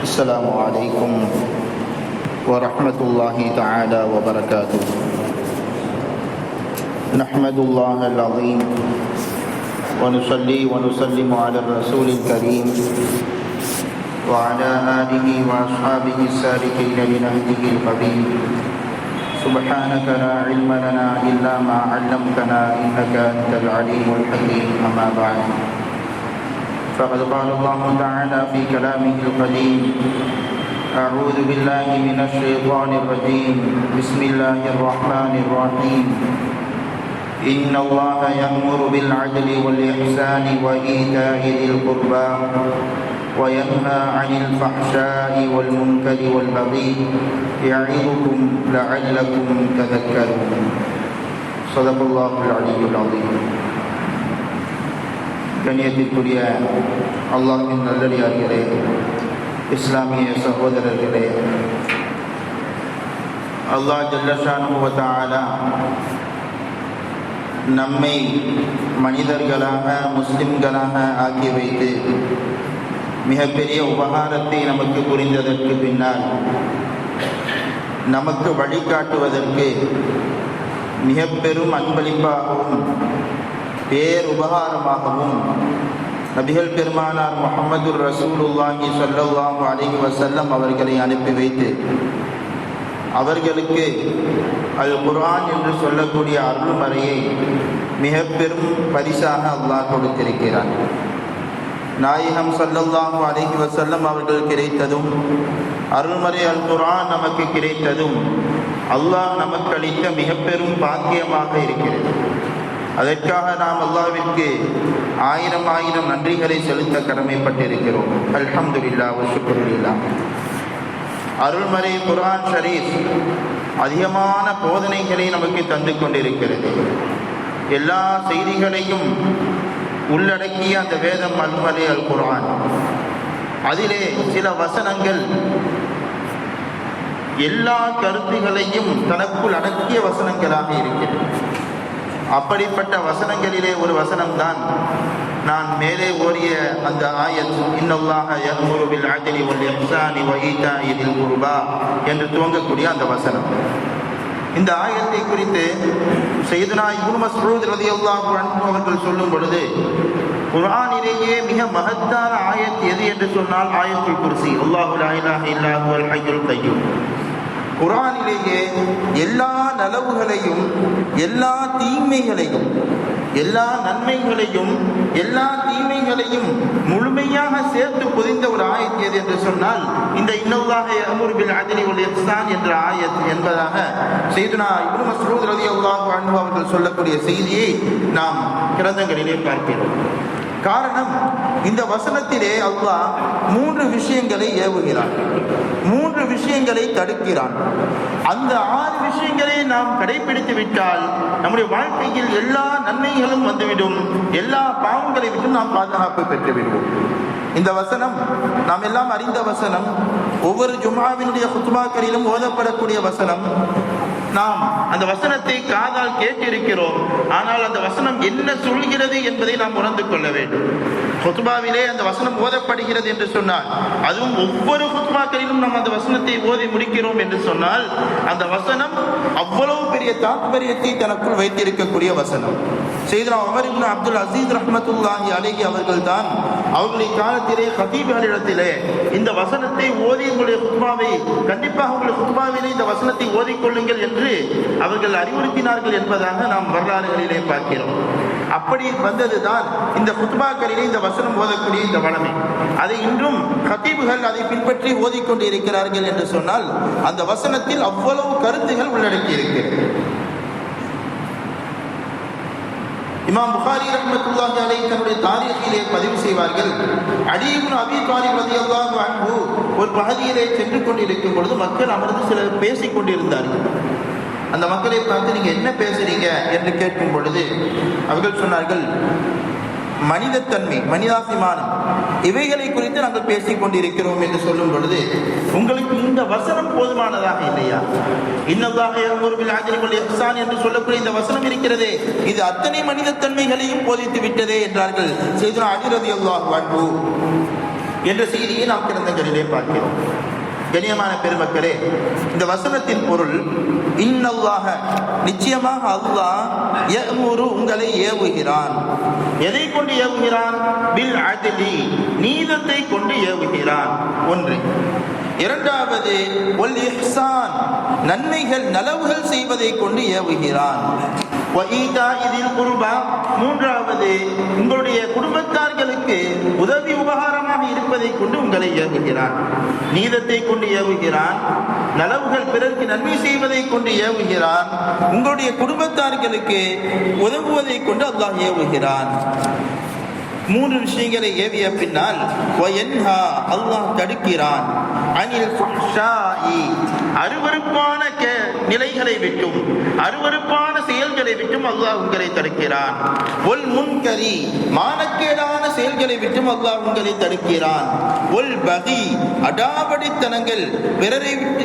السلام عليكم ورحمة الله تعالى وبركاته. نحمد الله العظيم ونصلي ونسلم على الرسول الكريم وعلى آله وأصحابه السالكين لنهجه القبيل. سبحانك لا علم لنا إلا ما علمتنا إنك أنت العليم الحكيم. أما بعد، فقد قال الله تعالى في كلامه القديم: أعوذ بالله من الشيطان الرجيم. بسم الله الرحمن الرحيم. إن الله يأمر بالعدل والإحسان وإيتاء ذي القربى وينهى عن الفحشاء والمنكر والبغي يعظكم لعلكم تذكرون. صدق الله العلي العظيم. கண்ணியத்திற்குரிய அல்லாஹ்வின் நல்லடியார்களே, இஸ்லாமிய சகோதரர்களே, அல்லாஹ் ஜல்ல ஷானுஹு வ தஆலா நம்மை மனிதர்களாக முஸ்லிம்களாக ஆக்கி வைத்து மிகப்பெரிய உபகாரத்தை நமக்கு புரிந்ததற்கு பின்னால் நமக்கு வழிகாட்டுவதற்கு மிக பெரும் அன்பளிப்பாகவும் பேருபகாரமாகவும் நபிகள் பெருமானார் முஹம்மது ரசூலுல்லாஹி ஸல்லல்லாஹு அலைஹி வஸல்லம் அவர்களை அனுப்பி வைத்து அவர்களுக்கு அல் குர்ஆன் என்று சொல்லக்கூடிய அருள்மறையை மிக பெரும் பரிசாக அல்லாஹ் கொடுத்திருக்கிறான். நாயகம் ஸல்லல்லாஹு அலைஹி வஸல்லம் அவர்கள் கிடைத்ததும் அருள்மறை அல் குர்ஆன் நமக்கு கிடைத்ததும் அல்லாஹ் நமக்கு அளித்த மிக பெரும் பாக்கியமாக இருக்கிறது. அதற்காக நாம் அல்லாஹ்விற்கு ஆயிரம் ஆயிரம் நன்றிகளை செலுத்த கடமைப்பட்டிருக்கிறோம். அல்ஹம்துலில்லாஹ் வ ஷுக்ருலில்லாஹ். அருள்மறை குர்ஆன் ஷரீஃப் அதிகமான போதனைகளை நமக்கு தந்து கொண்டிருக்கிறது. எல்லா செய்திகளையும் உள்ளடக்கிய அந்த வேதம் அருள்மறை அல் குர்ஆன். அதிலே சில வசனங்கள் எல்லா கருத்துகளையும் தனக்குள் அடக்கிய வசனங்களாக இருக்கிறது. அப்படிப்பட்ட வசனங்களிலே ஒரு வசனம்தான் நான் மேலே ஓடிய அந்த ஆயத், இன்னல்லாஹ யஅமுரு பில் அத்லி வல் இஹ்சானி வ ஈதாஇ தில் குர்பா என்று துவங்கக்கூடிய அந்த வசனம். இந்த ஆயத்தை குறித்து சையதுனா இப்னு மஸ்ஊத் ரலியல்லாஹு அன்ஹு அவர்கள் சொல்லும் பொழுது, குர்ஆனிலேயே மிக மகத்தான ஆயத் எது என்று சொன்னால் ஆயத்துல் குர்சி. அல்லாஹு லா இலாஹ இல்லா ஹுவல் ஹய்யுல் கய்யூம். குர்ஆனிலேயே எல்லா நலவுகளையும் எல்லா தீமைகளையும் எல்லா நன்மைகளையும் எல்லா தீமைகளையும் முழுமையாக சேர்த்து பொதிந்த ஒரு ஆயத் எது என்று சொன்னால் இந்த இன்னல்லாஹ யஅமுரு பில் அத்லி வல் இஹ்சான் என்ற ஆயத் என்பதாக சையதுனா இப்னு மஸ்ஊத் ரலியல்லாஹு அன்ஹு அவர்கள் சொல்லக்கூடிய செய்தியை நாம் கிரந்தங்களிலே பார்க்கிறோம். காரணம், இந்த வசனத்திலே அல்லாஹ் 3 விஷயங்களை ஏவுகிறான், 3 விஷயங்களை தடுக்கிறான். அந்த 6 விஷயங்களை நாம் கடைபிடித்து விட்டால் நம்முடைய வாழ்க்கையில் எல்லா நன்மைகளும் வந்துவிடும், எல்லா பாவங்களை விட்டும் நாம் பாதுகாப்பு பெற்று விடுவோம். இந்த வசனம் நாம் எல்லாம் அறிந்த வசனம், ஒவ்வொரு ஜும்ஆவினுடைய குத்பாக்களிலும் ஓதப்படக்கூடிய வசனம். நாம் அந்த வசனத்தை காதால் கேட்டிருக்கிறோம், ஆனால் அந்த வசனம் என்ன சொல்கிறது என்பதை நாம் உணர்ந்து கொள்ள வேண்டும். குத்பாவிலே அந்த வசனம் ஓதப்படுகிறது என்று சொன்னால், அதுவும் ஒவ்வொரு குத்பாக்களிலும் நாம் அந்த வசனத்தை ஓதி முடிக்கிறோம் என்று சொன்னால், அந்த வசனம் அவ்வளவு பெரிய தாத்பரியத்தை தனக்குள் வைத்திருக்கக்கூடிய வசனம். சையதுனா உமர் இப்னு அப்துல் அசீஸ் ரஹ்மத்துல்லாஹி அலைஹி அவர்கள் தான் அவர்களுடைய காலத்திலே கதீபுகளிடத்திலே இந்த வசனத்தை ஓதி உங்களுடைய குத்பாவை கண்டிப்பாக உங்களுடைய குத்பாவிலே இந்த வசனத்தை ஓதிக்கொள்ளுங்கள் என்று அவர்கள் அறிவுறுத்தினார்கள் என்பதாக நாம் வரலாறுகளிலே பார்க்கிறோம். அப்படி வந்ததுதான் இந்த குத்பாக்களிலே இந்த வசனம் ஓதக்கூடிய இந்த வளமை. அதை இன்றும் கதீபுகள் அதை பின்பற்றி ஓதிக்கொண்டு இருக்கிறார்கள் என்று சொன்னால் அந்த வசனத்தில் அவ்வளவு கருத்துகள் உள்ளடக்கி இருக்கிறது. இமாம் புகாரி ரஹ்மத்துல்லாஹி அலைஹி தன்னுடைய தாரீகிலே பதிவு செய்வார்கள், அலி இப்னு அபீ தாலிப் ரலியல்லாஹு அன்ஹு ஒரு பகுதியிலே சென்று கொண்டிருக்கும் பொழுது மக்கள் அமர்ந்து சிலர் பேசிக் கொண்டிருந்தார்கள். அந்த மக்களை பார்த்து நீங்க என்ன பேசுறீங்க என்று கேட்கும் பொழுது அவர்கள் சொன்னார்கள், மனிதத்தன்மை, மனிதாபிமானம், இவைகளை குறித்து நாங்கள் பேசிக் கொண்டிருக்கிறோம் என்று சொல்லும் பொழுது, உங்களுக்கு இந்த வசனம் போதுமானதாக இல்லையா? இன்னல்லாஹ யஅமுரு பில் அத்லி வல் இஹ்சான் என்று சொல்லக்கூடிய இந்த வசனம் இருக்கிறதே, இது அத்தனை மனிதத்தன்மைகளையும் போதித்து விட்டதே என்றார்கள் சையதுனா அலி ரலியல்லாஹு அன்ஹு. என்ற செய்தியை நாம் கிரந்தங்களிலே பார்க்கிறோம். கண்ணியமான பெருமக்களே, இந்த வசனத்தின் பொருள் இன்னல்லாஹ, நிச்சயமாக அல்லாஹ் யஅமுரு, உங்களை ஏவுகிறான். எதை கொண்டு ஏவுகிறான்? பில் அத்லி, நீதத்தை கொண்டு ஏவுகிறான். ஒன்று. இரண்டாவது வல் இஹ்சான், நன்மைகள் நலவுகள் செய்வதை கொண்டு ஏவுகிறான். மூன்றாவது, உங்களுடைய குடும்பத்தார்களுக்கு உதவி உபகாரமாக இருப்பதை கொண்டு உங்களை ஏவுகிறான். நீதத்தை கொண்டு ஏவுகிறான், நலவுகள் பிறருக்கு நன்மை செய்வதை கொண்டு ஏவுகிறான், உங்களுடைய குடும்பத்தார்களுக்கு உதவுவதை கொண்டு அல்லாஹ் ஏவுகிறான். மூன்று விஷயங்களை ஏவிய பின்னால் அல்லாஹ் தடுக்கிறான். அனில் ஃபஹ்ஷாஇ, அருவருப்பான நிலைகளை விட்டும் அருவருப்பான செயல்களை விட்டும் அல்லாஹ் உங்களை தடுக்கிறான். ஒல் முன்கரி, மானக்கேடான செயல்களை விட்டும் அல்லாஹ் உங்களை தடுக்கிறான். ஒல் பகி, அடாவடித்தனங்கள்,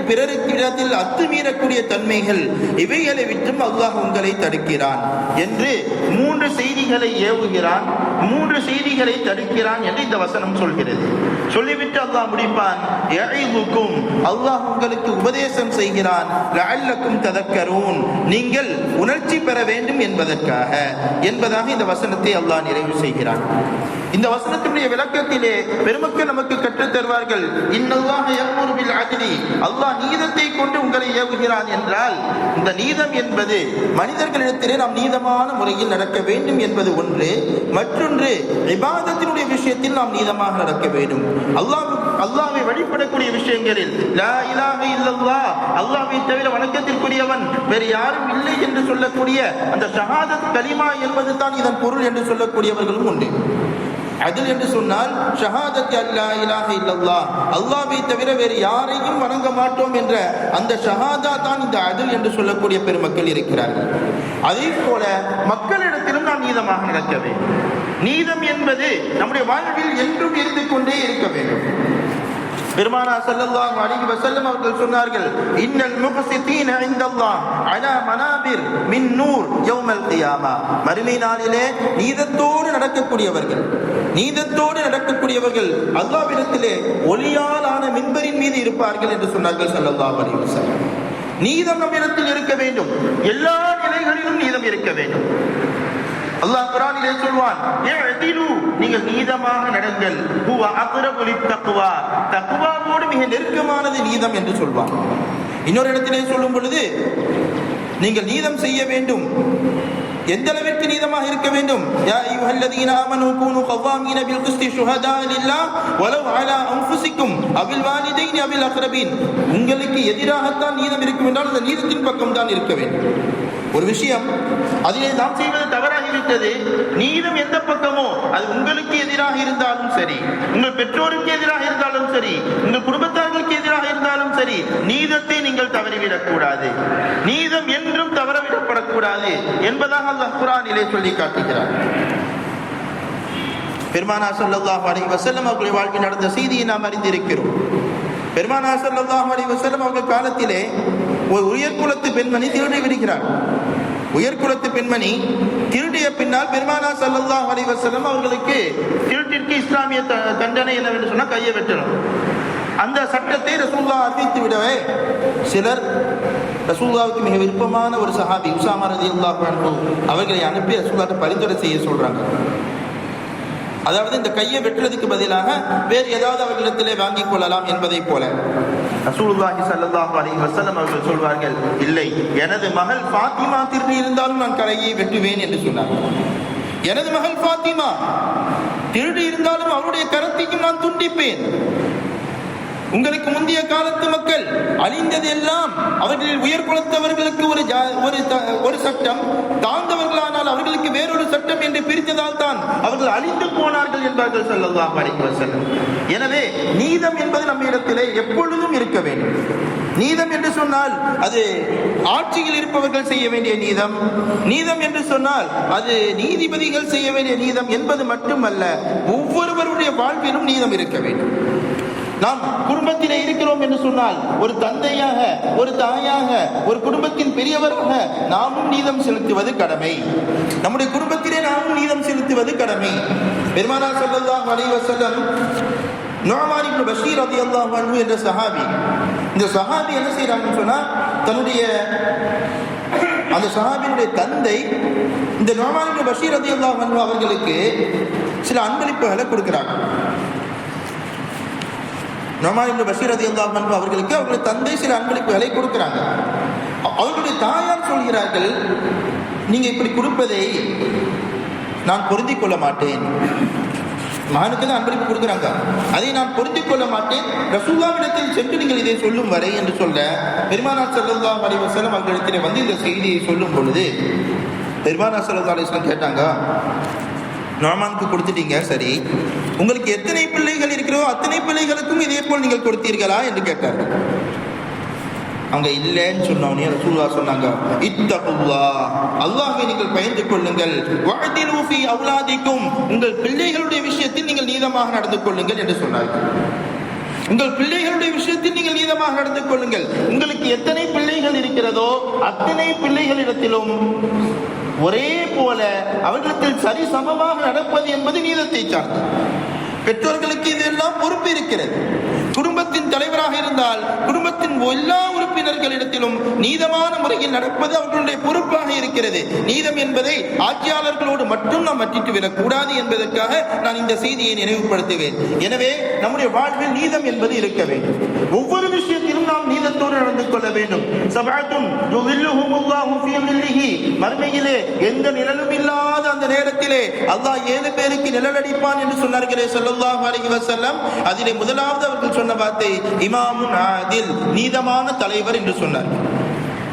பிறருக்கிடத்தில் அத்துமீறக்கூடிய தன்மைகள், இவைகளை விட்டும் அல்லாஹ் உங்களை தடுக்கிறான் என்று மூன்று செய்திகளை ஏவுகிறான், மூன்று செய்திகளை தடுக்கிறான் என்று இந்த வசனம் சொல்கிறது. சொல்லிவிட்டு அல்லாஹ் முடிப்பான், யஇதுக்கும், அல்லாஹ் உங்களுக்கு உபதேசம் செய்கிறான், லஅல்லக்கும் ததக்கரூன், நீங்கள் உணர்ச்சி பெற வேண்டும் என்பதாக இந்த வசனத்தை அல்லாஹ் நிறைவு செய்கிறான். இந்த வசனத்தினுடைய விளக்கத்திலே பெருமக்கள் நமக்கு கற்றுத் தருவார்கள், இன்னல்லாஹ யஅமுரு பில் அத்லி, அல்லாஹ் நீதத்தை கொண்டு உங்களை ஏவுகிறான் என்றால், இந்த நீதம் என்பது மனிதர்களிடத்திலே நாம் நீதமான முறையில் நடக்க வேண்டும் என்பது ஒன்று. மற்றொன்று, இபாதத்தினுடைய விஷயத்தில் நாம் நீதமாக நடக்க வேண்டும். அல்லாஹ்வை வழிபடக்கூடிய விஷயங்களில் லா இலாஹ இல்லல்லாஹ், அல்லாஹ்வை தவிர வணக்கத்திற்குரியவன் வேறு யாரும் இல்லை என்று சொல்லக்கூடிய அந்த ஷஹாதத் கலிமா என்பது தான் இதன் பொருள் என்று சொல்லக்கூடியவர்களும் உண்டு. அதில் என்று சொன்னால் ஷஹாதத் அல்லா இலாஹ இல்லல்லாஹ், அல்லாஹ்வை தவிர வேறு யாரையும் வணங்க மாட்டோம் என்ற அந்த ஷஹாதா தான் இந்த அதில் என்று சொல்லக்கூடிய பெருமக்கள் இருக்கிறார்கள். அதே போல மக்களிடத்திலும் நாம் நீதமாக நடக்க வேண்டும். நீதம் என்பது நம்முடைய வாழ்வில் என்றும் இருந்து கொண்டே இருக்க வேண்டும். பெருமானார் ஸல்லல்லாஹு அலைஹி வஸல்லம் அவர்கள் சொன்னார்கள், இன்னல் முக்ஸிதீன இன்தல்லாஹ் அலா மனாபிர் மின் நூர் யௌமல் கியாமா, மறுமை நாளிலே நீதத்தோடு நடக்கக்கூடியவர்கள் அல்லாஹ்விடத்திலே ஒளியால் ஆன மின்பரின் மீது இருப்பார்கள் என்று சொன்னார்கள் ஸல்லல்லாஹு அலைஹி வஸல்லம். நீதம் நம்மிடத்தில் இருக்க வேண்டும், எல்லா நிலைகளிலும் நீதம் இருக்க வேண்டும். அல்லாஹ் குர்ஆனிலே சொல்வான், இஅதிலு, நீங்கள் நீதமாக நடங்கள், ஹுவ அக்ரபு லித்தக்வா, தக்வாவோடு மிக நெருக்கமானது நீதம் என்று சொல்வான். இன்னொரு இடத்திலே சொல்லும் பொழுது, நீங்கள் நீதம் செய்ய வேண்டும். எந்த அளவிற்கு நீதமாக இருக்க வேண்டும்? யா அய்யுஹல்லதீன ஆமனூ கூனூ கவ்வாமீன பில் கிஸ்தி ஷுஹதா லில்லாஹ் வலவ் அலா அன்ஃபுஸிக்கும் அவில் வாலிதைனி அவில் அக்ரபீன். உங்களுக்கு எதிராகத்தான் நீதம் இருக்கும் என்றால் அந்த நீதத்தின் பக்கம் தான் இருக்க வேண்டும். ஒரு விஷயம் அதிலே நாம் செய்வது தவறாகிவிட்டது. நீதம் எந்த பக்கமோ, அது உங்களுக்கு எதிராக இருந்தாலும் சரி, உங்கள் பெற்றோருக்கு எதிராக இருந்தாலும் சரி, உங்கள் குடும்பத்தார்களுக்கு எதிராக இருந்தாலும் சரி, நீதத்தை நீங்கள் தவறிவிடக் கூடாது. நீதம் என்றும் தவறவிடப்படக்கூடாது என்பதாக அல்லாஹ் குர்ஆனிலே சொல்லி காட்டுகிறார். பெருமானார் ஸல்லல்லாஹு அலைஹி வஸல்லம் அவர்களுடைய வாழ்க்கையில் நடந்த செய்தியை நாம் அறிந்திருக்கிறோம். பெருமானார் ஸல்லல்லாஹு அலைஹி வஸல்லம் அவர்கள் காலத்திலே ஒரு உயர்குலத்து பெண்மணி திருடி விடுகிறார். உயர்குலத்து பெண்மணி திருடிய பின்னால் பெருமானார் ஸல்லல்லாஹு அலைஹி வஸல்லம் அவர்களுக்கு திருட்டிற்கு இஸ்லாமிய தண்டனை என்னவென்று சொன்னால் கையை வெட்டணும். அந்த சட்டத்தை ரசூலுல்லாஹ் அறிவித்து விடவே சிலர் ரசூலுல்லாஹ்வுக்கு மிக விருப்பமான ஒரு சஹாபி உஸாமா ரலியல்லாஹு அன்ஹு அவர்களை அனுப்பி ரசூலுல்லாஹ்வை பரிந்துரை செய்ய சொல்றாங்க. அதாவது இந்த கையை வெட்டுறதுக்கு பதிலாக வேறு ஏதாவது அவர்களிடத்திலே வாங்கிக் கொள்ளலாம் என்பதை போல. ரசூலுல்லாஹி ஸல்லல்லாஹு அலைஹி வஸல்லம் அவர்கள் சொல்வார்கள், இல்லை, எனது மகள் ஃபாத்திமா திருடி இருந்தாலும் நான் கையை வெட்டுவேன் என்று சொன்னார். எனது மகள் ஃபாத்திமா திருடி இருந்தாலும் அவருடைய கரத்தையும் நான் துண்டிப்பேன். உங்களுக்கு முந்தைய காலத்து மக்கள் அழிந்தது எல்லாம் அவர்களில் உயர் குலத்தவர்களுக்கு ஒரு சட்டம், தாழ்ந்தவர்களானால் அவர்களுக்கு வேறொரு சட்டம் என்று பிரித்ததால் தான் அவர்கள் அழிந்து போனார்கள் என்பார்கள் ஸல்லல்லாஹு அலைஹி வஸல்லம். எனவே நீதம் என்பது நம்ம இடத்திலே எப்பொழுதும் இருக்க வேண்டும். நீதம் என்று சொன்னால் அது ஆட்சியில் இருப்பவர்கள் செய்ய வேண்டிய நீதம். நீதம் என்று சொன்னால் அது நீதிபதிகள் செய்ய வேண்டிய நீதம் என்பது மட்டுமல்ல, ஒவ்வொருவருடைய வாழ்விலும் நீதம் இருக்க வேண்டும். நாம் குடும்பத்திலே இருக்கிறோம் என்று சொன்னால் ஒரு தந்தையாக, ஒரு தாயாக, ஒரு குடும்பத்தின் பெரியவராக நாமும் நீதம் செலுத்துவது கடமை. நம்முடைய குடும்பத்திலே நாமும் நீதம் செலுத்துவது கடமை. பெருமானார் ஸல்லல்லாஹு அலைஹி வஸல்லம் நுஅமான் இப்னு பஷீர் ரலியல்லாஹு அன்ஹு என்ற சஹாபி, இந்த சஹாபி என்ன செய்யறாங்கன்னு சொன்னா, தன்னுடைய அந்த சஹாபியினுடைய தந்தை இந்த நுஅமான் இப்னு பஷீர் ரலியல்லாஹு அன்ஹு அவர்களுக்கு சில அன்பளிப்புகளை கொடுக்கிறாங்க. நுஅமான் இப்னு பஷீர் ரலியல்லாஹு அன்ஹு அவர்களுக்கு அவருடைய தந்தை சில அன்பளிப்புகளை கொடுக்கிறாங்க. அவர்களுடைய தாயார் சொல்கிறார்கள், நீங்க இப்படி கொடுப்பதை நான் பொருந்திக் கொள்ள மாட்டேன். மகனுக்கு தான் அன்பளிப்பு கொடுக்குறாங்க, அதை நான் பொருந்திக் கொள்ள மாட்டேன். ரசூலுல்லாஹ்விடத்தில் சென்று நீங்கள் இதை சொல்லும் வரை என்று சொல்ல, பெருமானார் ஸல்லல்லாஹு அலைஹி வஸல்லம் அவர்களிடத்தில் வந்து இந்த செய்தியை சொல்லும் பொழுது பெருமானார் ஸல்லல்லாஹு அலைஹி வஸல்லம் கேட்டாங்க, நுஅமானுக்கு கொடுத்துட்டீங்க, சரி, உங்களுக்கு எத்தனை பிள்ளைகள் இருக்கிறதோ அத்தனை பிள்ளைகளுக்கும் இதே போல் நீங்கள் கொடுத்தீர்களா என்று கேட்டார்கள். அவங்க இல்லைன்னு சொன்னோடனே ரசூலுல்லாஹ் சொன்னாங்க, இத்தகுல்லாஹ், அல்லாஹ்வை நீங்கள் பயந்து கொள்ளுங்கள், வஅதிலு ஃபீ அவுலாதிக்கும், உங்கள் பிள்ளைகளுடைய விஷயத்தில் நீங்கள் நீதமாக நடந்து கொள்ளுங்கள் என்று சொன்னார்கள். உங்கள் பிள்ளைகளுடைய விஷயத்தில் நீங்கள் நீதமாக நடந்து கொள்ளுங்கள். உங்களுக்கு எத்தனை பிள்ளைகள் இருக்கிறதோ அத்தனை பிள்ளைகளிடத்திலும் ஒரே போல அவர்களிடத்தில் சரி சமமாக நடப்பது என்பது நீதத்தை சார்ந்தது. பெற்றோர்களுக்கு இதெல்லாம் பொறுப்பு இருக்கிறது. குடும்பத்தின் தலைவராக இருந்தால் குடும்பத்தின் எல்லா உறுப்பினர்களிடத்திலும் நீதமான முறையில் நடப்பது அவர்களுடைய பொறுப்பாக இருக்கிறது. நீதம் என்பதை ஆட்சியாளர்களோடு மட்டும் நாம் மட்டிட்டு விடக்கூடாது என்பதற்காக நான் இந்த செய்தியை நினைவுபடுத்துவேன். எனவே நம்முடைய வாழ்வில் நீதம் என்பது இருக்க வேண்டும். ஒவ்வொரு விஷயத்திலும் நாம் நீதத்தோடு நடந்து கொள்ள வேண்டும். சபஅத்துன் யுதில்லுஹுமுல்லாஹு ஃபீ ظில்லிஹி, மறுமையிலே எந்த நிழலும் இல்லாத அந்த நேரத்திலே அல்லாஹ் 7 பேருக்கு நிழலடிப்பான் என்று சொன்னார்களே ஸல்லல்லாஹு அலைஹி வஸல்லம். அதிலே முதலாவது அவர்கள் சொன்ன வார்த்தை இமாமுன் ஆதில், நீதமான தலைவர் என்று சொன்னார்கள்.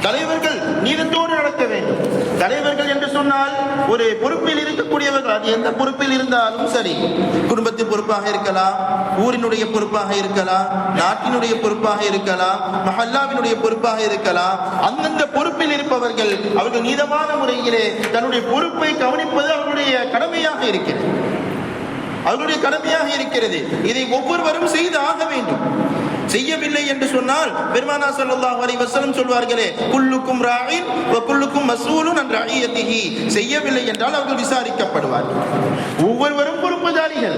தலைவர்கள் நீதத்தோடு நடக்க வேண்டும். தலைவர்கள் என்று சொன்னால் ஒரு பொறுப்பில் இருக்கக்கூடியவர்கள், அது எந்த பொறுப்பில் இருந்தாலும் சரி, குடும்பத்தின் பொறுப்பாக இருக்கலாம், ஊரினுடைய பொறுப்பாக இருக்கலாம், நாட்டினுடைய பொறுப்பாக இருக்கலாம், மஹல்லாவினுடைய பொறுப்பாக இருக்கலாம். அந்தந்த பொறுப்பில் இருப்பவர்கள் அவர்கள் நீதமான முறையிலே தன்னுடைய பொறுப்பை கவனிப்பது அவர்களுடைய கடமையாக இருக்கிறது. அவர்களுடைய கடமையாக இருக்கிறது. இதை ஒவ்வொருவரும் செய்து ஆக வேண்டும். செய்யவில்லை என்று சொன்னால் பெருமானார் ஸல்லல்லாஹு அலைஹி வஸல்லம் சொல்வார்களே, குல்லுக்கும் ராயின் வ குல்லுக்கும் மஸ்ஊலுன் அன் ரஇயத்திஹி, செய்யவில்லை என்றால் அவர்கள் விசாரிக்கப்படுவார்கள். ஒவ்வொருவரும் பொறுப்புதாரிகள்.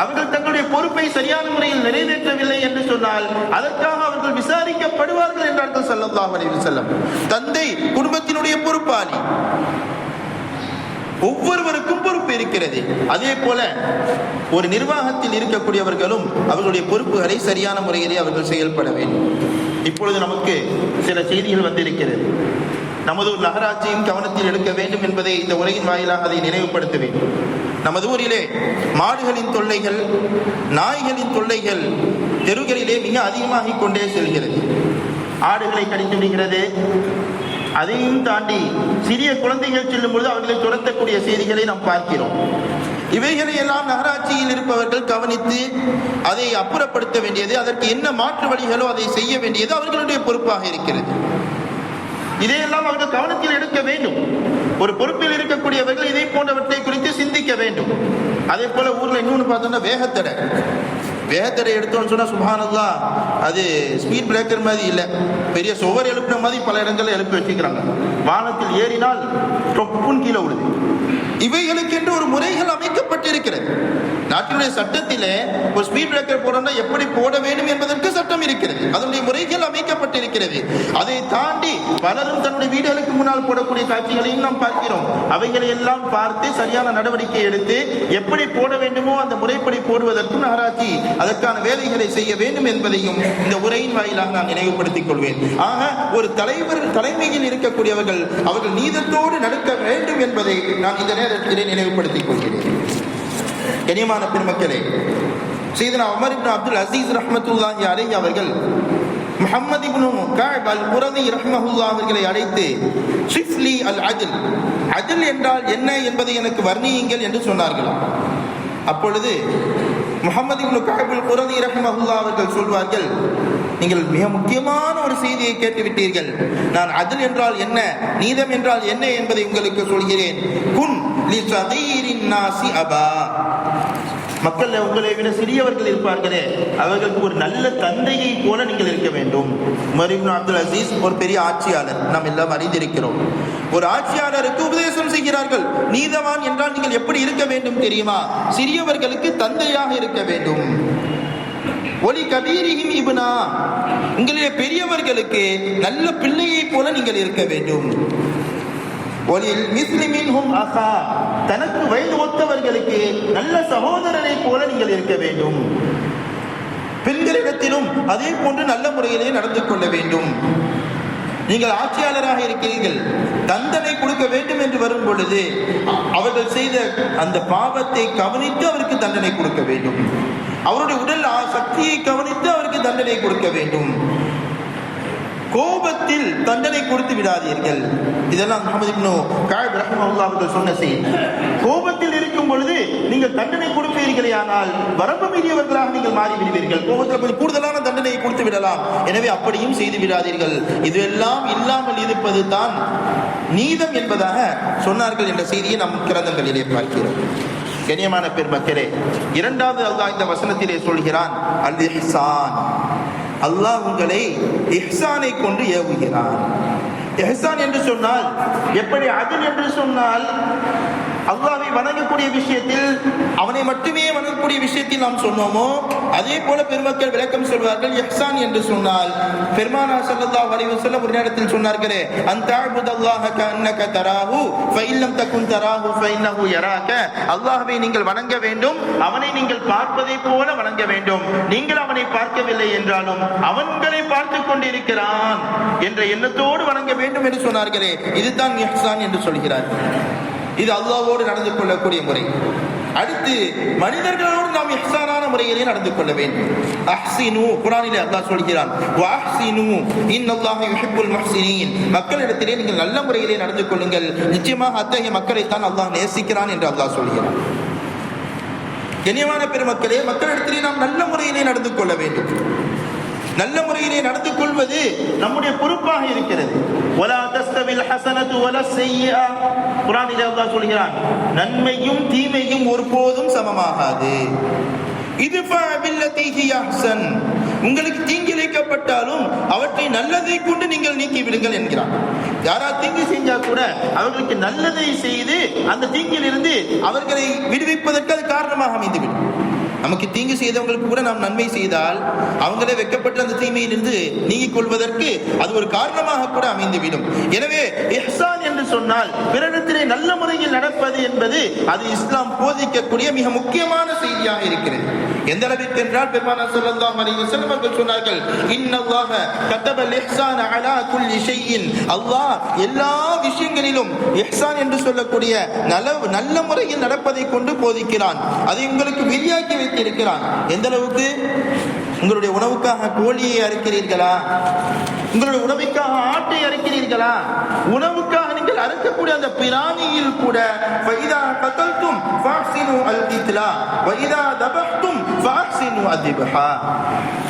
அவர்கள் தங்களுடைய பொறுப்பை சரியான முறையில் நிறைவேற்றவில்லை என்று சொன்னால் அதற்காக அவர்கள் விசாரிக்கப்படுவார்கள் என்றார்கள் ஸல்லல்லாஹு அலைஹி வஸல்லம். தந்தை குடும்பத்தினுடைய பொறுப்பாளி, ஒவ்வொருவருக்கும் பொறுப்பு இருக்கிறது. அதே போல ஒரு நிர்வாகத்தில் இருக்கக்கூடியவர்களும் அவர்களுடைய பொறுப்புகளை சரியான முறையிலே அவர்கள் செயல்பட வேண்டும். இப்பொழுது நமக்கு சில செய்திகள் வந்திருக்கிறது. நமது ஒரு நகராட்சியும் கவனத்தில் எடுக்க வேண்டும் என்பதை இந்த உரையின் வாயிலாக அதை நினைவுபடுத்த வேண்டும். நமது ஊரிலே மாடுகளின் தொல்லைகள், நாய்களின் தொல்லைகள் தெருகளிலே மிக அதிகமாகிக் கொண்டே செல்கிறது. ஆடுகளை கடித்து விடுகிறது. அதையும் தாண்டி சிறிய குழந்தைகள் செல்லும் பொழுது அவர்களை துரத்தக்கூடிய செய்திகளை நாம் பார்க்கிறோம். இவைகளை எல்லாம் நகராட்சியில் இருப்பவர்கள் கவனித்து அதை அப்புறப்படுத்த வேண்டியது, அதற்கு என்ன மாற்று வழிகளோ அதை செய்ய வேண்டியது அவர்களுடைய பொறுப்பாக இருக்கிறது. இதையெல்லாம் அவர்கள் கவனத்தில் எடுக்க வேண்டும். ஒரு பொறுப்பில் இருக்கக்கூடியவர்கள் இதை போன்றவற்றை குறித்து சிந்திக்க வேண்டும். அதே போல ஊர்ல இன்னொன்று பார்த்தோம்னா வேகத்தடை எடுத்தோம்னு சொன்னா சுப்ஹானல்லாஹ், அது ஸ்பீட் பிரேக்கர் மாதிரி இல்லை, பெரிய சுவர் எழுப்பின மாதிரி பல இடங்களில் எழுப்பி வச்சுக்கிறாங்க. வானத்தில் ஏறினால் டொப்புன்னு கீழே விடுது. இவைகளுக்கு என்று ஒரு முறைகள் அமைக்கப்பட்டிருக்கிறது. நாட்டினுடைய சட்டத்திலே ஒரு ஸ்பீட் பிரேக்கர் போடணும்னா எப்படி போட வேண்டும் என்பதற்கு சட்டம் இருக்கிறது. அதனுடைய முறைகள் அமைக்கப்பட்டிருக்கிறது. அதை தாண்டி பலரும் தன்னுடைய வீடுகளுக்கு முன்னால் போடக்கூடிய காட்சிகளையும் நாம் பார்க்கிறோம். அவைகளை எல்லாம் பார்த்து சரியான நடவடிக்கை எடுத்து எப்படி போட வேண்டுமோ அந்த முறைப்படி போடுவதற்கும் நகராட்சி அதற்கான வேலைகளை செய்ய வேண்டும் என்பதையும் இந்த உரையின் வாயிலாக நான் நினைவுபடுத்திக் கொள்வேன். ஆக ஒரு தலைமையில் இருக்கக்கூடியவர்கள் அவர்கள் நீதத்தோடு நடக்க வேண்டும் என்பதை நான் இந்த நேரத்திலே நினைவுபடுத்திக் கொள்கிறேன். கனியமான பெருமக்களே, சையதுனா உமர் இப்னு அப்துல் அசீஸ் ரஹ்மத்துல்லாஹி அலைஹி அவர்கள் முஹம்மது இப்னு கஅப் அல்-குரதி ரஹ்மஹுல்லாஹ் அவர்களை அழைத்து ஷிஃப்லி அல்-அஜல், அஜல் என்றால் என்ன என்பதை எனக்கு வர்ணியுங்கள் என்று சொன்னார்களாம். அப்பொழுது முஹம்மது இப்னு கஅப் அல்-குரதி ரஹ்மஹுல்லாஹ் அவர்கள் சொல்வார்கள், நீங்கள் மிக முக்கியமான ஒரு செய்தியை கேட்டுவிட்டீர்கள். நான் அஜல் என்றால் என்ன, நீதம் என்றால் என்ன என்பதை உங்களுக்கு சொல்கிறேன். குன் லி ஸகீரின் நாஸி அபா, மக்கள் உங்களை விட சிறியவர்கள் இருப்பார்களே அவர்களுக்கு ஒரு நல்ல தந்தையை போல நீங்கள் இருக்க வேண்டும். உமர் இப்னு அப்துல் அசீஸ் ஒரு பெரிய ஆட்சியாளர், நாம் எல்லாம் அறிந்திருக்கிறோம். ஒரு ஆட்சியாளருக்கு உபதேசம் செய்கிறார்கள். நீதவான் என்றால் நீங்கள் எப்படி இருக்க வேண்டும் தெரியுமா? சிறியவர்களுக்கு தந்தையாக இருக்க வேண்டும். ஒலி கபீரிஹிம் இப்னா, உங்களுடைய பெரியவர்களுக்கு நல்ல பிள்ளையை போல நீங்கள் இருக்க வேண்டும். ஒலில் மிஸ்லிமின்ஹும் அஹா, தனக்கு வயது ஒத்தவர்களுக்கு நல்ல சகோதரரை போல நீங்கள் இருக்க வேண்டும். பெண்களிடத்திலும் அதே போன்று நல்ல முறையிலே நடந்து கொள்ள வேண்டும். நீங்கள் ஆட்சியாளராக இருக்கிறீர்கள், தண்டனை கொடுக்க வேண்டும் என்று வரும் பொழுது அவர்கள் செய்த அந்த பாவத்தை கவனித்து அவருக்கு தண்டனை கொடுக்க வேண்டும். அவருடைய உடல் சக்தியை கவனித்து அவருக்கு தண்டனை கொடுக்க வேண்டும். கோபத்தில் தண்டனை கொடுத்து விடாதீர்கள். இதெல்லாம் முஹம்மது இப்னு கஅப் ரஹ்மத்துல்லாஹி அவர்கள் சொன்ன செய்தி. கோபத்தில் இருக்கும் பொழுது நீங்கள் தண்டனை கொடுப்பீர்களே, ஆனால் வரம்பு மீறியவர்களாக நீங்கள் மாறி விடுவீர்கள். கோபத்தில் கொஞ்சம் கூடுதலான தண்டனையை கொடுத்து விடலாம். எனவே அப்படியும் செய்து விடாதீர்கள். இதுவெல்லாம் இல்லாமல் இருப்பது தான் நீதம் என்பதாக சொன்னார்கள் என்ற செய்தியை நம் கிரந்தங்களிலே பார்க்கிறோம். கண்ணியமான பெருமக்களே, இரண்டாவது அல்லாஹ் இந்த வசனத்திலே சொல்கிறான், அல் இஹ்சான். அல்லாஹ் உங்களை இஹ்சானை கொண்டு ஏவுகிறான். இஹ்சான் என்று சொன்னால் எப்படி? அத்ல் என்று சொன்னால் அல்லாஹ்வை வணங்கக்கூடிய விஷயத்தில், அவனை மட்டுமே வணங்கக்கூடிய விஷயத்தில் நாம் சொன்னோமோ அதே போல பெருமக்கள் விளக்கம் சொல்வார்கள். இஹ்சான் என்று சொன்னால் பெருமானார் ஸல்லல்லாஹு அலைஹி வஸல்லம் ஒரு நேரத்தில் சொன்னார்களே, அன்தஅபுதல்லாஹ கஅன்னக தராஹு ஃபஇல்லம் தகுன் தராஹு ஃபஇன்னஹு யராக. அல்லாஹ்வை நீங்கள் வணங்க வேண்டும், அவனை நீங்கள் பார்ப்பதை போல வணங்க வேண்டும். நீங்கள் அவனை பார்க்கவில்லை என்றாலும் அவன் உங்களை பார்த்து கொண்டிருக்கிறான் என்ற எண்ணத்தோடு வணங்க வேண்டும் என்று சொன்னார்களே, இதுதான் இஹ்சான் என்று சொல்கிறார். இது அல்லாஹ்வோடு நடந்து கொள்ளக்கூடிய முறை. அடுத்து மனிதர்களோடு நாம் இஹ்சானான முறையிலே நடந்து கொள்ள வேண்டும். அஹ்சினு, குர்ஆனிலே அல்லாஹ் சொல்கிறான், வஅஹ்சினு இன்னல்லாஹ யுஹிப்புல் முஹ்சினீன். மக்களிடத்திலே நீங்கள் நல்ல முறையிலே நடந்து கொள்ளுங்கள், நிச்சயமாக அத்தகைய மக்களை தான் அல்லாஹ் நேசிக்கிறான் என்று அல்லாஹ் சொல்கிறான். கண்ணியமான பெருமக்களே, மக்களிடத்திலே நாம் நல்ல முறையிலே நடந்து கொள்ள வேண்டும். நல்ல முறையிலே நடந்து கொள்வது நம்முடைய பொறுப்பாக இருக்கிறது. வலா தஸ்தவில் ஹஸனத்து வலா ஸய்யிஆ. குர்ஆனிலே அல்லாஹ் சொல்கிறான், நன்மையும் தீமையும் ஒருபோதும் சமமாகாது. இதுஃபா பில்லதி ஹிய அஹ்ஸன். உங்களுக்கு தீங்கிழைக்கப்பட்டாலும் அவற்றை நல்லதை கொண்டு நீங்கள் நீக்கி விடுங்கள் என்கிறான். யாரா தீங்கு செஞ்சா கூட அவர்களுக்கு நல்லதை செய்து அந்த தீங்கிலிருந்து அவர்களை விடுவிப்பதற்கு அது காரணமாக அமைந்துவிடும். நமக்கு தீங்கு செய்தவங்களுக்கு கூட நாம் நன்மை செய்தால் அவங்களே வெட்கப்பட்ட அந்த தீமையிலிருந்து நீங்கிக் கொள்வதற்கு அது ஒரு காரணமாக கூட அமைந்துவிடும். எனவே இஹ்சான் என்று சொன்னால் பிறரிடத்திலே நல்ல முறையில் நடப்பது என்பது அது இஸ்லாம் போதிக்கக்கூடிய மிக முக்கியமான செய்தியாக இருக்கிறது. எந்த அளவிற்கு என்றால் பெருமானார் ஸல்லல்லாஹு அலைஹி வஸல்லம் அவர்கள் சொன்னார்கள், இன்னல்லாஹ கதபல் இஹ்சான அலா குல்லி ஷைஇன். அல்லாஹ் எல்லா விஷயங்களிலும் இஹ்சான் என்று சொல்லக்கூடிய நல்ல முறையில் நடப்பதை கொண்டு போதிக்கிறான். அதை உங்களுக்கு விரியாக்கி வைத்திருக்கிறான். எந்த அளவுக்கு? உங்களுடைய உணவுக்காக கோழியை அறுக்கிறீர்களா? உங்களுடைய உணவுக்காக ஆட்டை அறுக்கிறீர்களா? உணவுக்காக நீங்கள் அறுக்கக்கூடிய அந்த பிராணியில் கூட ஃபைதா கதல்தும் ஃபஹ்சினு அல்-கித்லா வைதா தபஹ்தும் ஃபஹ்சினு அத்-திபஹா.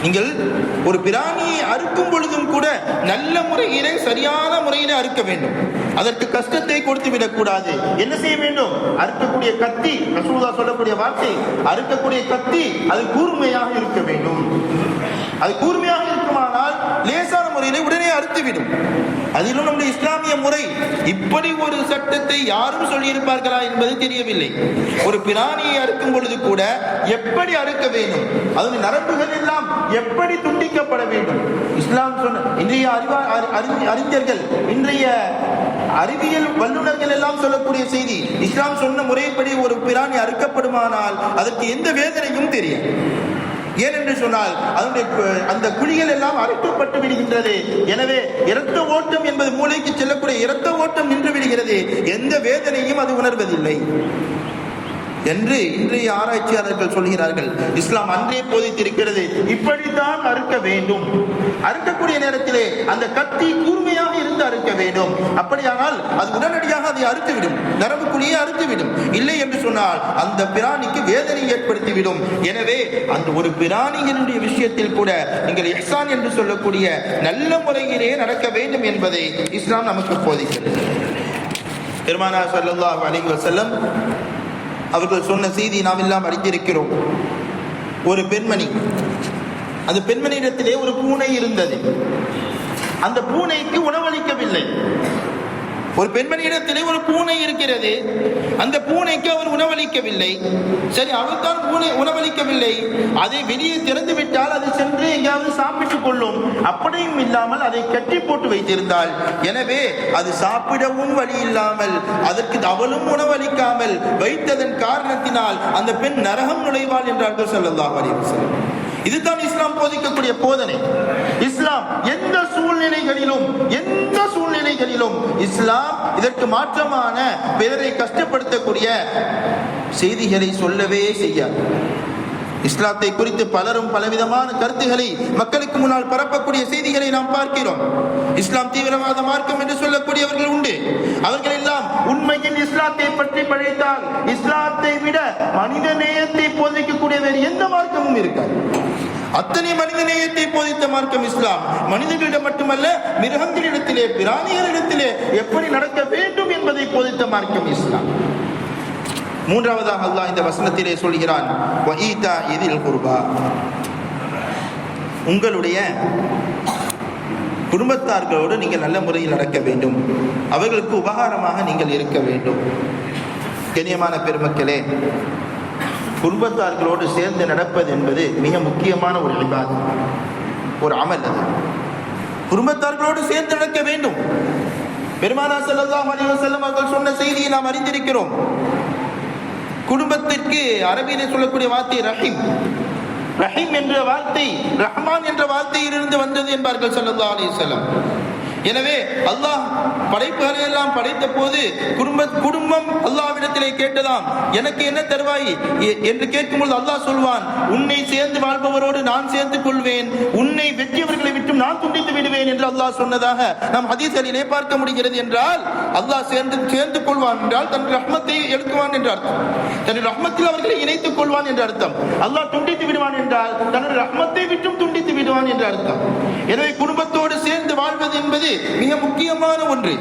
நீங்கள் ஒரு பிராணியை அறுக்கும் பொழுதும் கூட நல்ல முறையிலே சரியான முறையிலே அறுக்க வேண்டும். அதற்கு கஷ்டத்தை கொடுத்து விடக்கூடாது. என்ன செய்ய வேண்டும்? அறுக்கக்கூடிய கத்தி, ரசூலுல்லாஹ் சொல்லக்கூடிய வார்த்தை, அறுக்கக்கூடிய கத்தி அது கூர்மையாக இருக்க வேண்டும். அது கூர்மையாக இருக்குமானால் லேசான முறையிலே உடனே அறுத்துவிடும். அதிலும் நம்முடைய இஸ்லாமிய முறை இப்படி ஒரு சட்டத்தை யாரும் சொல்லியிருப்பார்களா என்பது தெரியவில்லை. ஒரு பிராணியை அறுக்கும் பொழுது கூட எப்படி அறுக்க வேண்டும், அதனுடைய நரம்புகள் எல்லாம் எப்படி துண்டிக்கப்பட வேண்டும். இஸ்லாம் சொன்ன இன்றைய அறிஞர்கள், இன்றைய அறிவியல் வல்லுநர்கள் எல்லாம் சொல்லக்கூடிய செய்தி, இஸ்லாம் சொன்ன முறைப்படி ஒரு பிராணி அறுக்கப்படுமானால் அதற்கு எந்த வேதனையும் தெரியும். ஏனென்று சொன்னால் அதனுடைய அந்த குழிகள் எல்லாம் அரைக்கப்பட்டு விடுகின்றது. எனவே இரத்த ஓட்டம் என்பது மூளைக்கு செல்லக்கூடிய இரத்த ஓட்டம் நின்று விடுகிறது. எந்த வேதனையும் அது உணர்வதில்லை என்று இன்றைய ஆராய்ச்சியாளர்கள் சொல்கிறார்கள். இஸ்லாம் அன்றே போதித்திருக்கிறது, இப்படித்தான் அறுக்க வேண்டும். அறுக்கக்கூடிய நேரத்திலே அந்த கத்தி கூர்மையாக இருந்து அறுக்க வேண்டும். அப்படியானால் அது உடனடியாக அதை அறுத்துவிடும், நரம்புக்குள்ளேயே அறுத்துவிடும். இல்லை என்று சொன்னால் அந்த பிராணிக்கு வேதனை ஏற்படுத்திவிடும். எனவே அந்த ஒரு பிராணியினுடைய விஷயத்தில் கூட நீங்கள் இஹ்சான் என்று சொல்லக்கூடிய நல்ல முறையிலே நடக்க வேண்டும் என்பதை இஸ்லாம் நமக்கு போதிக்கிறது. பெருமானார் ஸல்லல்லாஹு அலைஹி வஸல்லம் அவர்கள் சொன்ன செய்தி நாம் எல்லாம் அறிந்திருக்கிறோம். ஒரு பெண்மணி, அந்த பெண்மணியிடத்திலே ஒரு பூனை இருந்தது. அந்த பூனைக்கு உணவளிக்கவில்லை. ஒரு பெண்மணியிடத்திலே ஒரு பூனை இருக்கிறது. அந்த பூனைக்கு அவர் உணவளிக்கவில்லை. சரி, அவர் தான் பூனை உணவளிக்கவில்லை, அதை வெளியே திறந்து விட்டால் அது சென்று எங்கேயாவது சாப்பிட்டுக் கொள்ளும். அப்படியும் இல்லாமல் அதை கட்டி போட்டு வைத்திருந்தால், எனவே அது சாப்பிடவும் வழி இல்லாமல் அதற்கு அவளும் உணவளிக்காமல் வைத்ததன் காரணத்தினால் அந்த பெண் நரகம் நுழைவாள் என்றார்கள் ஸல்லல்லாஹு அலைஹி வஸல்லம். இதுதான் இஸ்லாம் போதிக்கக்கூடிய போதனை. இஸ்லாம் எந்த சூழ்நிலைகளிலும் இஸ்லாம் இதற்கு மாற்றமான பிறரை கஷ்டப்படுத்தக்கூடிய செய்திகளை சொல்லவே செய்யாது. இஸ்லாத்தை குறித்து பலரும் பலவிதமான கருத்துக்களை மக்களுக்கு முன்னால் பரப்பக்கூடிய செய்திகளை நாம் பார்க்கிறோம். இஸ்லாம் தீவிரவாத மார்க்கம் என்று சொல்லக்கூடியவர்கள் உண்டு. அவர்கள் எல்லாம் உண்மையில் இஸ்லாத்தை பற்றி படித்தால் இஸ்லாத்தை விட மனித நேயத்தை போதிக்கக்கூடிய வேறு எந்த மார்க்கமும் இருக்காது. அத்தனை மனித நேயத்தை போதித்த மார்க்கம் இஸ்லாம். மனிதர்களிடம் மட்டுமல்ல, மிருகங்களிடத்திலே, பிராணிகளிடத்திலே எப்படி நடக்க வேண்டும் என்பதை போதித்த மார்க்கம் இஸ்லாம். மூன்றாவதாக அல்லாஹ் இந்த வசனத்திலே சொல்கிறான், வஈதா இதில் குர்பா, உங்களுடைய குடும்பத்தார்களோடு நீங்கள் நல்ல முறையில் நடக்க வேண்டும், அவர்களுக்கு உபகாரமாக நீங்கள் இருக்க வேண்டும். கண்ணியமான பெருமக்களே, குடும்பத்தார்களோடு சேர்ந்து நடப்பது என்பது மிக முக்கியமான ஒரு இபாதத், ஒரு அமல். அது குடும்பத்தார்களோடு சேர்ந்து நடக்க வேண்டும். பெருமானார் ஸல்லல்லாஹு அலைஹி வஸல்லம் அவர்கள் சொன்ன செய்தியை நாம் அறிந்திருக்கிறோம். குடும்பத்திற்கு அரபியிலே சொல்லக்கூடிய வார்த்தை ரஹீம். ரஹீம் என்ற வார்த்தை ரஹ்மான் என்ற வார்த்தையிலிருந்து வந்தது என்பார்கள் ஸல்லல்லாஹு அலைஹி வஸல்லம். எனவே அல்லாஹ் படைப்புகளை எல்லாம் படைத்த போது குடும்பம் அல்லாஹ்விடத்திலே கேட்டதாம், எனக்கு என்ன தருவாய் என்று கேட்கும்போது அல்லாஹ் சொல்வான், உன்னை சேர்ந்து வாழ்பவரோடு நான் சேர்ந்து கொள்வேன், உன்னை வெற்றியவர்களை விட்டு நான் துண்டித்து விடுவேன் என்று அல்லாஹ் சொன்னதாக நாம் ஹதீஸ்களிலே பார்க்க முடிகிறது. என்றால் அல்லாஹ் சேர்ந்து கொள்வான் என்றால் தன் ரஹ்மத்தை எடுக்குவான் என்ற அர்த்தம். தன் ரஹ்மத்தில் அவர்களை இணைத்துக் கொள்வான் என்ற அர்த்தம். அல்லாஹ் துண்டித்து விடுவான் என்றால் தன் ரஹ்மத்தை விட்டும் துண்டித்து விடுவான் என்ற அர்த்தம். எனவே குடும்பத்தோடு சேர்ந்து வாழ்வது என்பது மிக முக்கியமான ஒன்று.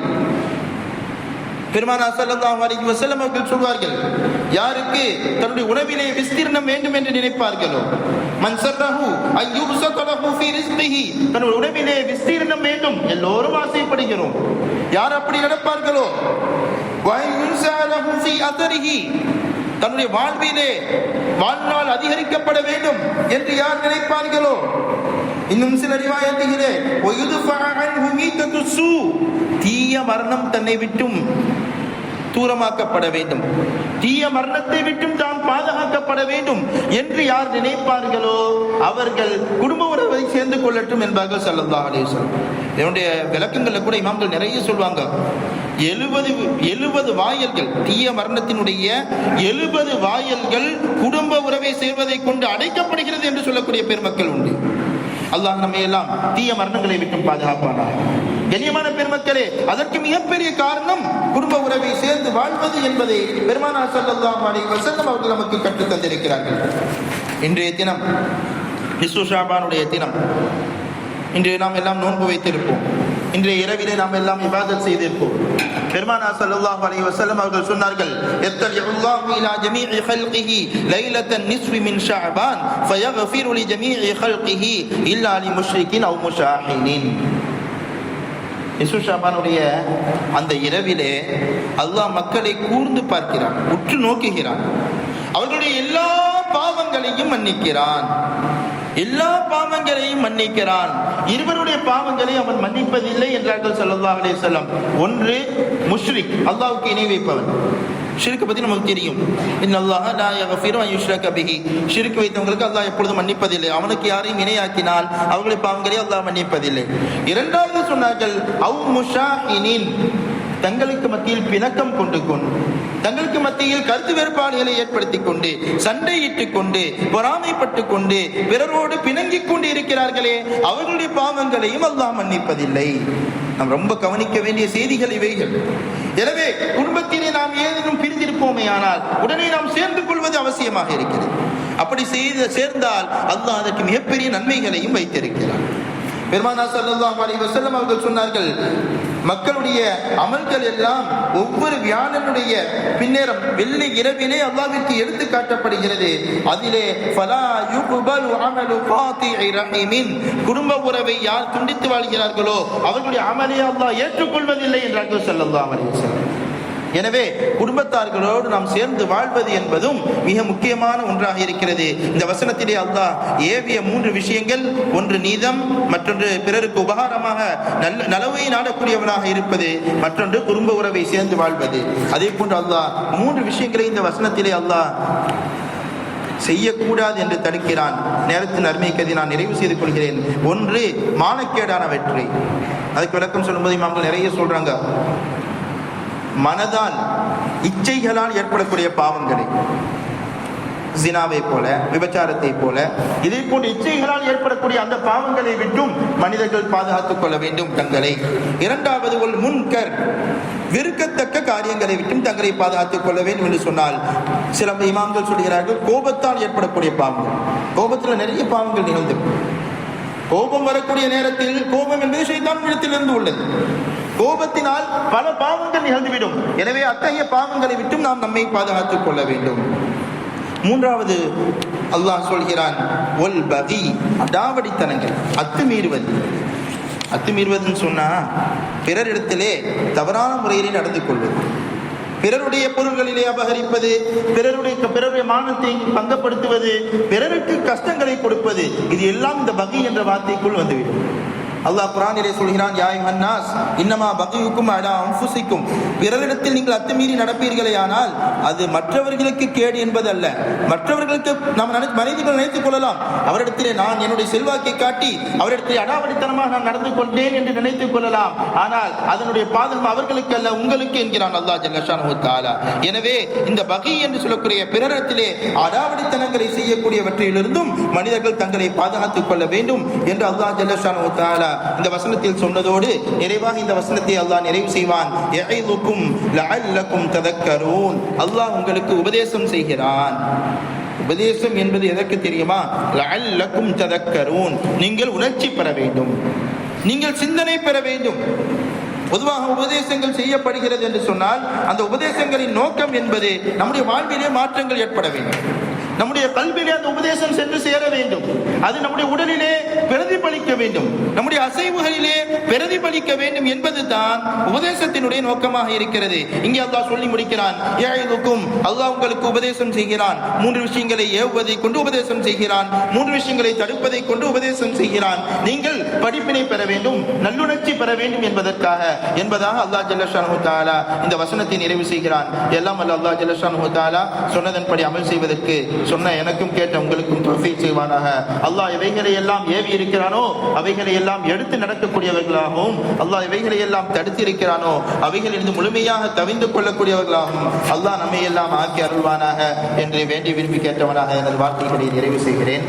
பெருமானார் ஸல்லல்லாஹு அலைஹி வஸல்லம் அவர்கள் சொல்வார்கள், யாருக்கு தன்னுடைய உணவிலே விஸ்தீர்ணம் வேண்டும் என்று நினைப்பார்களோ, மன் ஸர்ரஹு அய்யுப்ஸத லஹு ஃபீ ரிஸ்கிஹி, தன்னுடைய உணவிலே விஸ்தீர்ணம் வேண்டும், எல்லோரும் ஆசைப்படுகிறோம். யார் அப்படி நடப்பார்களோ, வயுன்ஸா லஹு ஃபீ அதரிஹி, தன்னுடைய வாழ்நாள் அதிகரிக்கப்பட வேண்டும் என்று யார் நினைப்பார்களோ, இன்னும் சில ரிவாயத்திலே தீய மரணம் தன்னை விட்டும் தூரமாக்கப்பட வேண்டும், தீய மரணத்தை விட்டும் தான் பாதுகாக்கப்பட வேண்டும் என்று யார் நினைப்பார்களோ அவர்கள் குடும்ப உறவை சேர்ந்து கொள்ளட்டும் என்பார்கள் ஸல்லல்லாஹு அலைஹி வஸல்லம். என்னுடைய விளக்கங்கள்ல கூட இமாம்கள் நிறைய சொல்வாங்க. 70 வாயல்கள், தீய மரணத்தினுடைய 70 வாயல்கள் குடும்ப உறவை சேர்வதை கொண்டு அடைக்கப்படுகிறது என்று சொல்லக்கூடிய பெருமக்கள் உண்டு. அல்லாஹ் நம்மை எல்லாம் தீய மரணங்களை விட்டும் பாதுகாப்பானார். கண்ணியமான பெருமக்களே, அதற்கு மிகப்பெரிய காரணம் குடும்ப உறவை சேர்ந்து வாழ்வது என்பதை பெருமானார் ஸல்லல்லாஹு அலைஹி வஸல்லம் அவர்கள் நமக்கு கற்றுத் தந்திருக்கிறார்கள். இன்றைய தினம் நிஸ்ஃபு ஷஅபானுடைய தினம். இன்று நாம் எல்லாம் நோன்பு வைத்திருப்போம். இன்றைய இரவிலே நாம் எல்லாம் இபாதத் செய்திருப்போம். பெருமானார் ஸல்லல்லாஹு அலைஹி வஸல்லம் அவர்கள் சொன்னார்கள், யத்தலிஉல்லாஹு இலா ஜமீஇ ஹல்கிஹி லைலத்தன் நிஸ்ஃபி மின் ஷஅபான் ஃபயக்ஃபிரு லி ஜமீஇ ஹல்கிஹி இல்லா லி முஷ்ரிகின் அவ் முஷாஹினின். நிஸ்ஃபு ஷஅபானுடைய அந்த இரவிலே அல்லாஹ் மக்களை கூர்ந்து பார்க்கிறான், உற்று நோக்குகிறான். அவர்களுடைய எல்லா பாவங்களையும் மன்னிக்கிறான், எல்லா பாவங்களையும் மன்னிக்கிறான். இருவருடைய பாவங்களை அவன் மன்னிப்பதில்லை என்றார்கள் ஸல்லல்லாஹு அலைஹி வஸல்லம். ஒன்று முஷ்ரிக், அல்லாஹ்வுக்கு இணை வைப்பவன். ஷிர்க் பத்தி நமக்கு தெரியும். இன்னல்லாஹ லா யக்ஃபிரு அன் யுஷ்ரக பிஹி, ஷிர்க் வைத்தவங்களுக்கு அல்லாஹ் எப்பொழுதும் மன்னிப்பதில்லை. அவனுக்கு யாரையும் இணையாக்கினால் அவர்களுடைய பாவங்களை அல்லாஹ் மன்னிப்பதில்லை. இரண்டாவது சொன்னார்கள் அவ் முஷாஹினின், தங்களுக்கு மத்தியில் பிணக்கம் கொண்டு தங்களுக்கு மத்தியில் கருத்து வேறுபாடுகளை ஏற்படுத்திக் கொண்டு, சண்டையிட்டுக் கொண்டு, பொறாமைப்பட்டுக் கொண்டு, பிறரோடு பிணங்கிக் கொண்டு இருக்கிறார்களே, அவர்களுடைய பாவங்களையும் அல்லாஹ் மன்னிப்பதில்லை. நாம் ரொம்ப கவனிக்க வேண்டிய செய்திகள் இவைகள். எனவே குடும்பத்திலே நாம் ஏதேனும் பிரிந்திருப்போமே ஆனால் உடனே நாம் சேர்ந்து கொள்வது அவசியமாக இருக்கிறது. அப்படி சேர்ந்தால் அல்லாஹ் அதற்கு மிகப்பெரிய நன்மைகளையும் வைத்திருக்கிறார். பெருமானார் ஸல்லல்லாஹு அலைஹி வஸல்லம் அவர்கள் சொன்னார்கள், மக்களுடைய அமல்கள் எல்லாம் ஒவ்வொரு வியாழனுடைய பின்னேரம் வெள்ளி இரவிலே அல்லாஹ்விற்கு எடுத்து காட்டப்படுகிறது. அதிலே ஃபலா யுக்பலு அமலு ஃபாத்திஇ ரஹீமின், குடும்ப உறவை யார் துண்டித்து வாழ்கிறார்களோ அவர்களுடைய அமலை அல்லாஹ் ஏற்றுக்கொள்வதில்லை என்றார்கள் ஸல்லல்லாஹு அலைஹி வஸல்லம். எனவே குடும்பத்தார்களோடு நாம் சேர்ந்து வாழ்வது என்பதும் மிக முக்கியமான ஒன்றாக இருக்கிறது. இந்த வசனத்திலே அல்லாஹ் ஏவிய 3 விஷயங்கள், ஒன்று நீதம், மற்றொன்று பிறருக்கு உபகாரமாக நலவை நாடக்கூடியவனாக இருப்பது, மற்றொன்று குடும்ப உறவை சேர்ந்து வாழ்வது. அதே போன்று அல்லாஹ் 3 விஷயங்களை இந்த வசனத்திலே அல்லாஹ் செய்யக்கூடாது என்று தடுக்கிறான். நேரத்தின் அருமை கருதி நான் நிறைவு செய்து கொள்கிறேன். ஒன்று மானக்கேடான வெற்றி. அதுக்கு விளக்கம் சொல்லும்போது இமாம்கள் நிறைய சொல்றாங்க. மனதால் இச்சைகளால் ஏற்படக்கூடிய பாவங்களை, ஜினாவை போல, விபச்சாரத்தை போல, இதை போன்ற இச்சைகளால் ஏற்படக்கூடிய அந்த பாவங்களை விட்டும் மனிதர்கள் பாதுகாத்துக் கொள்ள வேண்டும் தங்களை. இரண்டாவது ஒரு முன்கர், வெறுக்கத்தக்க காரியங்களை விட்டும் தங்களை பாதுகாத்துக் கொள்ள வேண்டும் என்று சொன்னால் சில இமாம்கள் சொல்கிறார்கள் கோபத்தால் ஏற்படக்கூடிய பாவங்கள். கோபத்தில் நிறைய பாவங்கள் நிகழ்ந்து, கோபம் வரக்கூடிய நேரத்தில், கோபம் என்பது ஷைத்தான் இடத்திலிருந்து உள்ளது, கோபத்தினால் பல பாவங்கள் நிகழ்ந்துவிடும். எனவே அத்தகைய பாவங்களை விட்டும் நாம் நம்மை பாதுகாத்துக் கொள்ள வேண்டும். மூன்றாவது அல்லாஹ் சொல்கிறான் ஒல் பகி, அடாவடித்தனங்கள், அத்துமீறுவது. அத்துமீறுவதுன்னு சொன்னா பிறரிடத்திலே தவறான முறையிலே நடந்து கொள்வது, பிறருடைய பொருள்களிலே அபகரிப்பது, பிறருடைய மானத்தை பங்கப்படுத்துவது, பிறருக்கு கஷ்டங்களை கொடுப்பது, இது எல்லாம் இந்த பகி என்ற வார்த்தைக்குள் வந்துவிடும். அல்லாஹ் குர்ஆனிலே சொல்கிறான், யா அய்யுஹன் நாஸ் இன்னமா பகியுக்கும் அலா அன்ஃபுசிக்கும், பிறரிடத்தில் நீங்கள் அத்துமீறி நடப்பீர்களேயானால் அது மற்றவர்களுக்கு கேடு என்பது அல்ல. மற்றவர்களுக்கு நாம் மனிதர்கள் நினைத்துக் கொள்ளலாம், அவரிடத்திலே நான் என்னுடைய செல்வாக்கை காட்டி அவரிடத்திலே அடாவடித்தனமாக நான் நடந்து கொண்டேன் என்று நினைத்துக் கொள்ளலாம். ஆனால் அதனுடைய பாதகம் அவர்களுக்கு அல்ல, உங்களுக்கு என்கிறான் அல்லாஹ் ஜல்ல ஷானஹு தஆலா. எனவே இந்த பகி என்று சொல்லக்கூடிய பிறரிடத்திலே அடாவடித்தனங்களை செய்யக்கூடியவற்றிலிருந்தும் மனிதர்கள் தங்களை பாதுகாத்துக் கொள்ள வேண்டும் என்று அல்லாஹ் ஜல்ல ஷானஹு தஆலா இந்த வசனத்தில் சொன்னதோடு நிறைவாக இந்த வசனத்தை அல்லாஹ் நிறைவு செய்வான். யஇதுக்கும் லஅல்லக்கும் ததக்கரூன், அல்லாஹ் உங்களுக்கு உபதேசம் செய்கிறான். உபதேசம் என்பது எதற்கு தெரியுமா? லஅல்லக்கும் ததக்கரூன், நீங்கள் உணர்ச்சி பெற வேண்டும், நீங்கள் சிந்தனை பெற வேண்டும். பொதுவாக உபதேசங்கள் செய்யப்படுகிறது என்று சொன்னால் அந்த உபதேசங்களின் நோக்கம் என்பது நம்முடைய வாழ்விலே மாற்றங்கள் ஏற்பட வேண்டும், நம்முடைய கல்வியிலே அந்த உபதேசம் சென்று சேர வேண்டும், அது நம்முடைய உடலிலே பிரதிபலிக்க வேண்டும், நம்முடைய அசைவுகளிலே பிரதிபலிக்க வேண்டும் என்பதுதான் உபதேசத்தினுடைய நோக்கமாக இருக்கிறது. இங்கே அல்லாஹ் சொல்லி முடிக்கிறான், யஇதுக்கும், அல்லாஹ் உங்களுக்கு உபதேசம் செய்கிறான். 3 விஷயங்களை ஏவுவதை கொண்டு உபதேசம் செய்கிறான், 3 விஷயங்களை தடுப்பதை கொண்டு உபதேசம் செய்கிறான். நீங்கள் படிப்பினை பெற வேண்டும், நல்லுணர்ச்சி பெற வேண்டும் என்பதாக அல்லாஹ் ஜல்ல ஷானஹு தஆலா இந்த வசனத்தை நிறைவு செய்கிறான். எல்லாம் அல்லாஹ் ஜல்ல ஷானஹு தஆலா சொன்னதன்படி அமல் செய்வதற்கு சொன்ன எனக்கும் கேட்ட உங்களுக்கும் தௌஃபீக் செய்வானாக. அல்லாஹ் எவைகளை எல்லாம் ஏவி இருக்கிறானோ அவைகளை எல்லாம் எடுத்து நடக்கக்கூடியவர்களாகவும், அல்லாஹ் எவைகளை எல்லாம் தடுத்து இருக்கிறானோ அவைகளிலிருந்து முழுமையாக தவிந்து கொள்ளக்கூடியவர்களாகவும் அல்லாஹ் நம்மை எல்லாம் ஆக்கி அருள்வானாக என்று வேண்டி விரும்பி கேட்டவனாக எனது வார்த்தைகளை நிறைவு செய்கிறேன்.